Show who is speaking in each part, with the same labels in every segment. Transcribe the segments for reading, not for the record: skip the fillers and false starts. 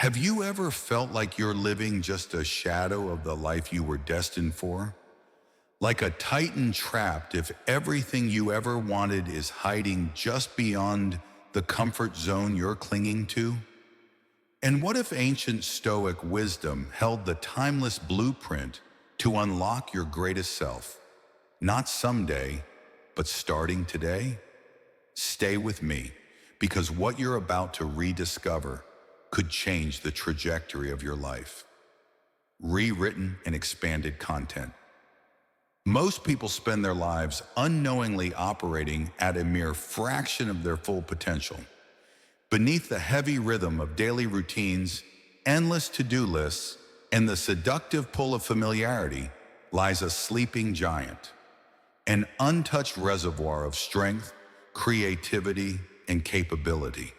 Speaker 1: Have you ever felt like you're living just a shadow of the life you were destined for? Like a titan trapped if everything you ever wanted is hiding just beyond the comfort zone you're clinging to? And what if ancient Stoic wisdom held the timeless blueprint to unlock your greatest self? Not someday, but starting today? Stay with me, because what you're about to rediscover could change the trajectory of your life. Rewritten and expanded content. Most people spend their lives unknowingly operating at a mere fraction of their full potential. Beneath the heavy rhythm of daily routines, endless to-do lists, and the seductive pull of familiarity lies a sleeping giant, an untouched reservoir of strength, creativity, and capability.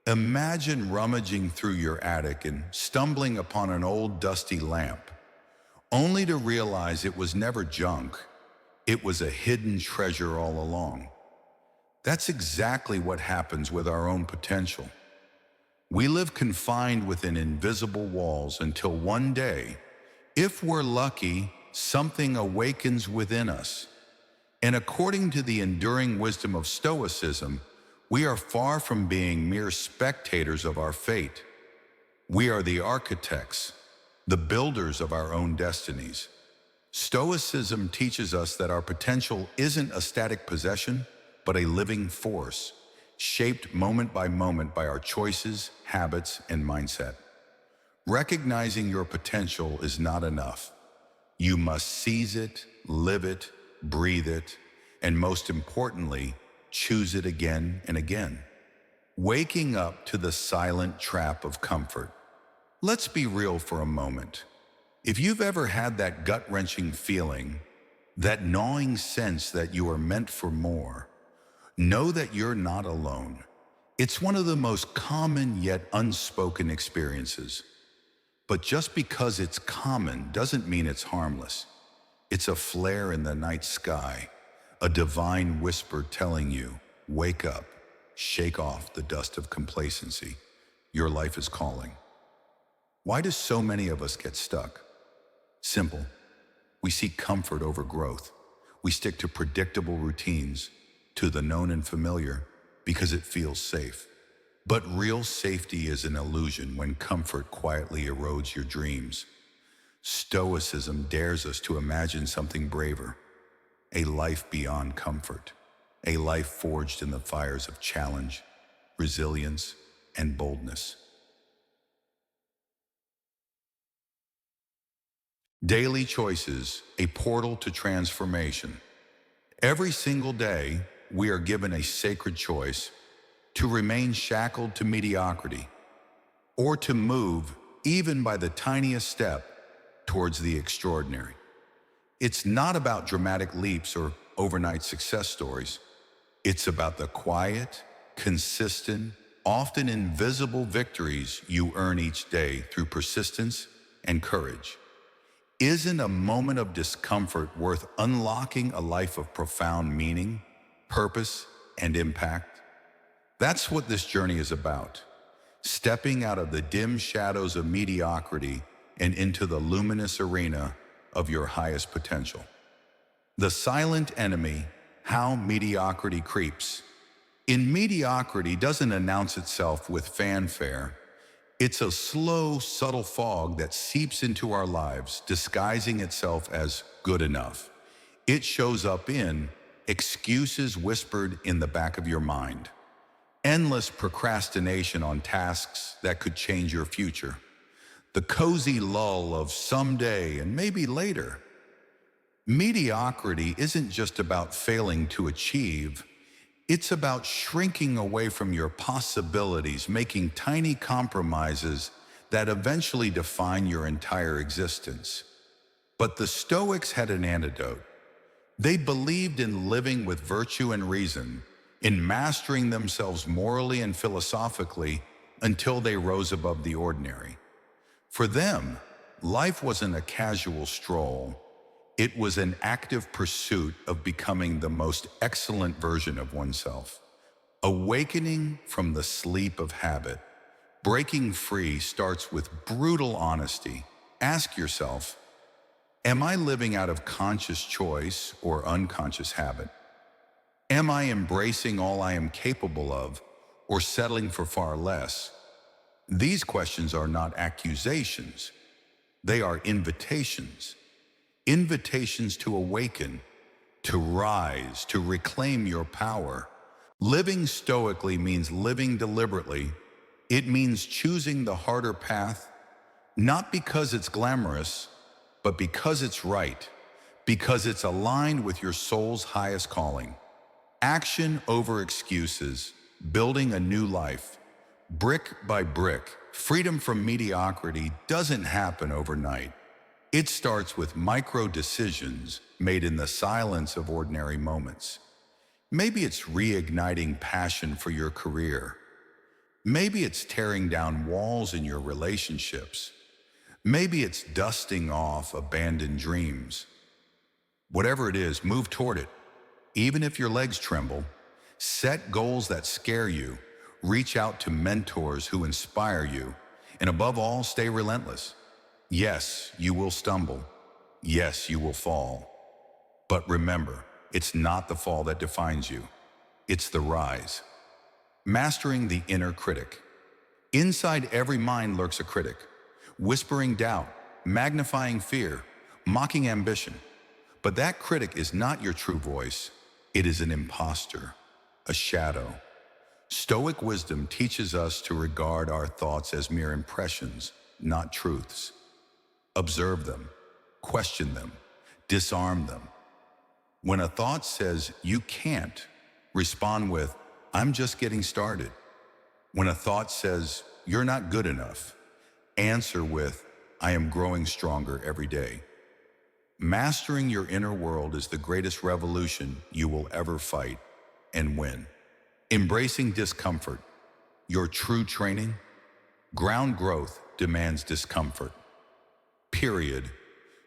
Speaker 1: Imagine rummaging through your attic and stumbling upon an old dusty lamp, only to realize it was never junk. It was a hidden treasure all along. That's exactly what happens with our own potential. We live confined within invisible walls until one day, if we're lucky, something awakens within us. And according to the enduring wisdom of Stoicism, we are far from being mere spectators of our fate. We are the architects, the builders of our own destinies. Stoicism teaches us that our potential isn't a static possession, but a living force, shaped moment by our choices, habits, and mindset. Recognizing your potential is not enough. You must seize it, live it, breathe it, and most importantly, choose it again and again. Waking up to the silent trap of comfort. Let's be real for a moment. If you've ever had that gut-wrenching feeling, that gnawing sense that you are meant for more, know that you're not alone. It's one of the most common yet unspoken experiences. But just because it's common doesn't mean it's harmless. It's a flare in the night sky, a divine whisper telling you, wake up, shake off the dust of complacency. Your life is calling. Why do so many of us get stuck? Simple. We seek comfort over growth. We stick to predictable routines, to the known and familiar, because it feels safe. But real safety is an illusion when comfort quietly erodes your dreams. Stoicism dares us to imagine something braver, a life beyond comfort, a life forged in the fires of challenge, resilience, and boldness. Daily choices, a portal to transformation. Every single day, we are given a sacred choice to remain shackled to mediocrity or to move, even by the tiniest step, towards the extraordinary. It's not about dramatic leaps or overnight success stories. It's about the quiet, consistent, often invisible victories you earn each day through persistence and courage. Isn't a moment of discomfort worth unlocking a life of profound meaning, purpose, and impact? That's what this journey is about. Stepping out of the dim shadows of mediocrity and into the luminous arena of your highest potential. The silent enemy, how mediocrity creeps. In mediocrity doesn't announce itself with fanfare. It's a slow, subtle fog that seeps into our lives, disguising itself as good enough. It shows up in excuses whispered in the back of your mind, endless procrastination on tasks that could change your future, the cozy lull of someday and maybe later. Mediocrity isn't just about failing to achieve. It's about shrinking away from your possibilities, making tiny compromises that eventually define your entire existence. But the Stoics had an antidote. They believed in living with virtue and reason, in mastering themselves morally and philosophically until they rose above the ordinary. For them, life wasn't a casual stroll. It was an active pursuit of becoming the most excellent version of oneself, awakening from the sleep of habit, Breaking free starts with brutal honesty. Ask yourself, am I living out of conscious choice or unconscious habit? Am I embracing all I am capable of or settling for far less? These questions are not accusations. They are invitations. Invitations to awaken, to rise, to reclaim your power. Living stoically means living deliberately. It means choosing the harder path, not because it's glamorous, but because it's right, because it's aligned with your soul's highest calling. Action over excuses, building a new life, brick by brick. Freedom from mediocrity doesn't happen overnight. It starts with micro decisions made in the silence of ordinary moments. Maybe it's reigniting passion for your career. Maybe it's tearing down walls in your relationships. Maybe it's dusting off abandoned dreams. Whatever it is, move toward it. Even if your legs tremble, set goals that scare you, reach out to mentors who inspire you, and above all, stay relentless. Yes, you will stumble. Yes, you will fall. But remember, it's not the fall that defines you. It's the rise. Mastering the inner critic. Inside every mind lurks a critic, whispering doubt, magnifying fear, mocking ambition. But that critic is not your true voice. It is an imposter, a shadow. Stoic wisdom teaches us to regard our thoughts as mere impressions, not truths. Observe them, question them, disarm them. When a thought says, you can't, respond with, I'm just getting started. When a thought says, you're not good enough, answer with, I am growing stronger every day. Mastering your inner world is the greatest revolution you will ever fight and win. Embracing discomfort, your true training. Ground growth demands discomfort. Period.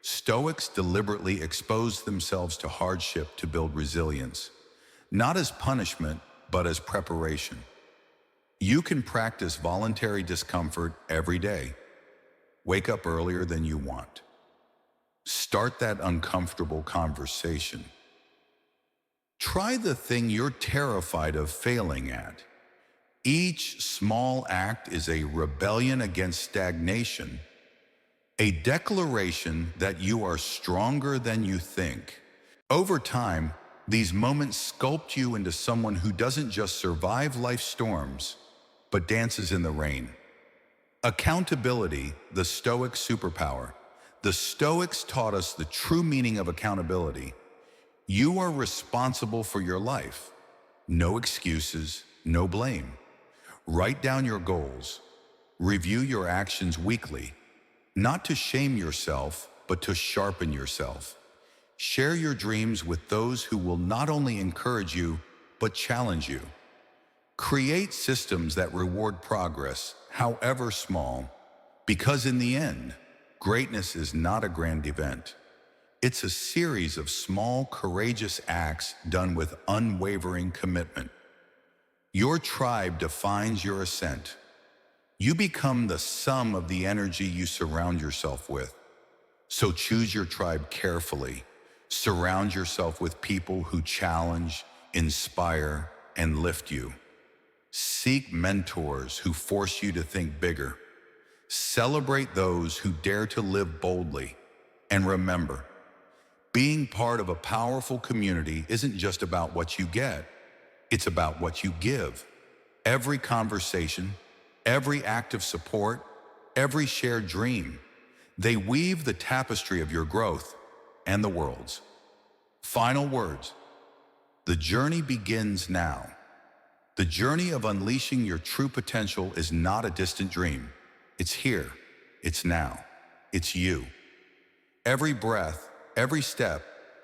Speaker 1: Stoics deliberately expose themselves to hardship to build resilience, not as punishment, but as preparation. You can practice voluntary discomfort every day. Wake up earlier than you want. Start that uncomfortable conversation. Try the thing you're terrified of failing at. Each small act is a rebellion against stagnation, a declaration that you are stronger than you think. Over time, these moments sculpt you into someone who doesn't just survive life's storms, but dances in the rain. Accountability, the Stoic superpower. The Stoics taught us the true meaning of accountability. You are responsible for your life. No excuses, no blame. Write down your goals. Review your actions weekly, not to shame yourself, but to sharpen yourself. Share your dreams with those who will not only encourage you, but challenge you. Create systems that reward progress, however small, because in the end, greatness is not a grand event. It's a series of small, courageous acts done with unwavering commitment. Your tribe defines your ascent. You become the sum of the energy you surround yourself with. So choose your tribe carefully. Surround yourself with people who challenge, inspire, and lift you. Seek mentors who force you to think bigger. Celebrate those who dare to live boldly. And remember, being part of a powerful community isn't just about what you get, it's about what you give. Every conversation, every act of support, every shared dream, they weave the tapestry of your growth and the world's. Final words. The journey begins now. The journey of unleashing your true potential is not a distant dream. It's here. It's now. It's you. Every breath, every step,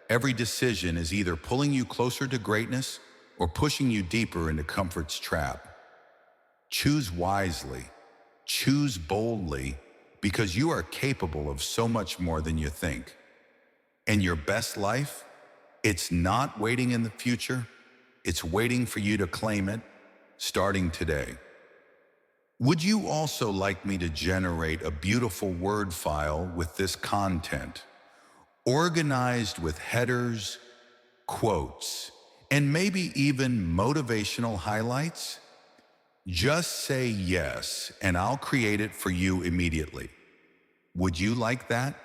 Speaker 1: every decision is either pulling you closer to greatness or pushing you deeper into comfort's trap. Choose wisely. Choose boldly, because you are capable of so much more than you think. And your best life, it's not waiting in the future. It's waiting for you to claim it, starting today. Would you also like me to generate a beautiful Word file with this content, organized with headers, quotes, and maybe even motivational highlights? Just say yes, and I'll create it for you immediately. Would you like that?